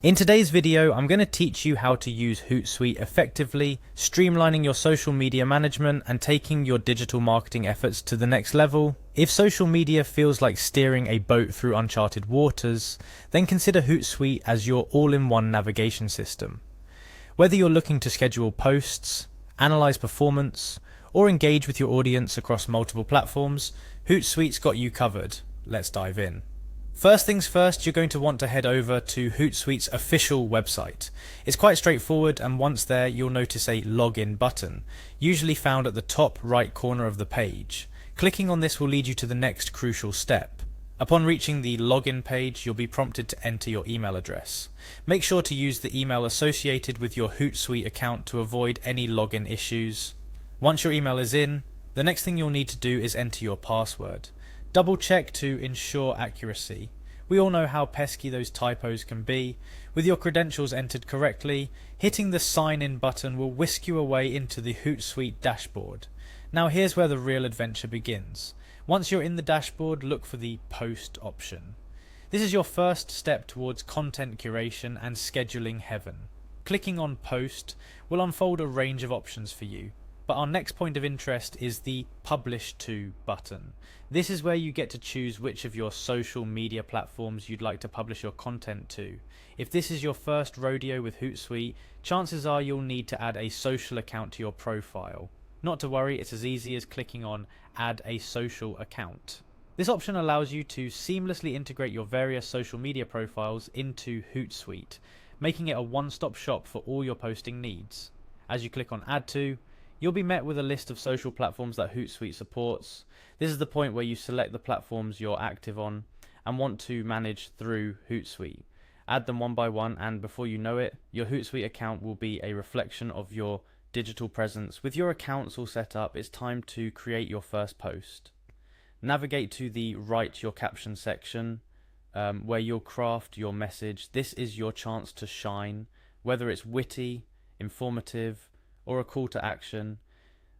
In today's video, I'm going to teach you how to use Hootsuite effectively, streamlining your social media management and taking your digital marketing efforts to the next level. If social media feels like steering a boat through uncharted waters, then consider Hootsuite as your all-in-one navigation system. Whether you're looking to schedule posts, analyze performance, or engage with your audience across multiple platforms, Hootsuite's got you covered. Let's dive in. First things first, you're going to want to head over to Hootsuite's official website. It's quite straightforward, and once there you'll notice a login button, usually found at the top right corner of the page. Clicking on this will lead you to the next crucial step. Upon reaching the login page, you'll be prompted to enter your email address. Make sure to use the email associated with your Hootsuite account to avoid any login issues. Once your email is in, the next thing you'll need to do is enter your password. Double check to ensure accuracy. We all know how pesky those typos can be. With your credentials entered correctly, hitting the sign in button will whisk you away into the Hootsuite dashboard. Now here's where the real adventure begins. Once you're in the dashboard, look for the post option. This is your first step towards content curation and scheduling heaven. Clicking on post will unfold a range of options for you. But our next point of interest is the Publish To button. This is where you get to choose which of your social media platforms you'd like to publish your content to. If this is your first rodeo with Hootsuite, chances are you'll need to add a social account to your profile. Not to worry, it's as easy as clicking on Add a Social Account. This option allows you to seamlessly integrate your various social media profiles into Hootsuite, making it a one-stop shop for all your posting needs. As you click on Add To, you'll be met with a list of social platforms that Hootsuite supports. This is the point where you select the platforms you're active on and want to manage through Hootsuite. Add them one by one, and before you know it, your Hootsuite account will be a reflection of your digital presence. With your accounts all set up, it's time to create your first post. Navigate to the Write Your Caption section, where you'll craft your message. This is your chance to shine, whether it's witty, informative, or a call to action.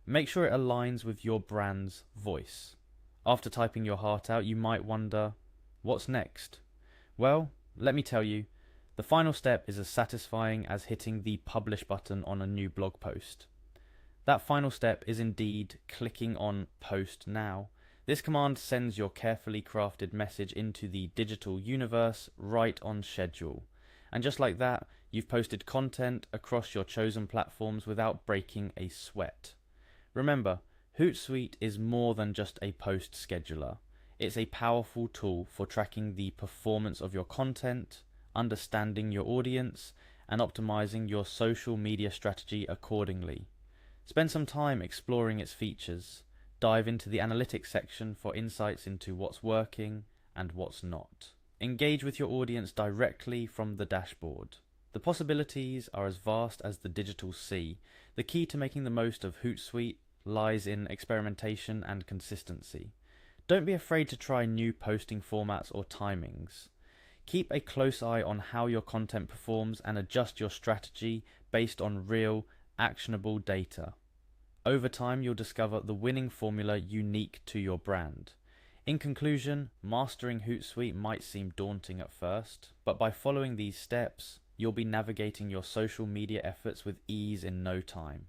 Make sure it aligns with your brand's voice. After typing your heart out, you might wonder, what's next? Well, let me tell you, the final step is as satisfying as hitting the publish button on a new blog post. That final step is indeed clicking on Post Now. This command sends your carefully crafted message into the digital universe right on schedule. And just like that, you've posted content across your chosen platforms without breaking a sweat. Remember, Hootsuite is more than just a post scheduler. It's a powerful tool for tracking the performance of your content, understanding your audience, and optimizing your social media strategy accordingly. Spend some time exploring its features. Dive into the analytics section for insights into what's working and what's not. Engage with your audience directly from the dashboard. The possibilities are as vast as the digital sea. The key to making the most of Hootsuite lies in experimentation and consistency. Don't be afraid to try new posting formats or timings. Keep a close eye on how your content performs and adjust your strategy based on real, actionable data. Over time, you'll discover the winning formula unique to your brand. In conclusion, mastering Hootsuite might seem daunting at first, but by following these steps, you'll be navigating your social media efforts with ease in no time.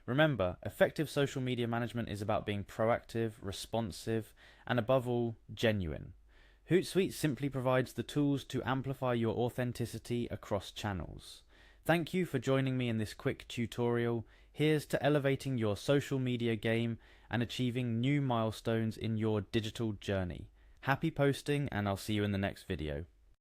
Remember, effective social media management is about being proactive, responsive, and above all, genuine. Hootsuite simply provides the tools to amplify your authenticity across channels. Thank you for joining me in this quick tutorial. Here's to elevating your social media game and achieving new milestones in your digital journey. Happy posting, and I'll see you in the next video.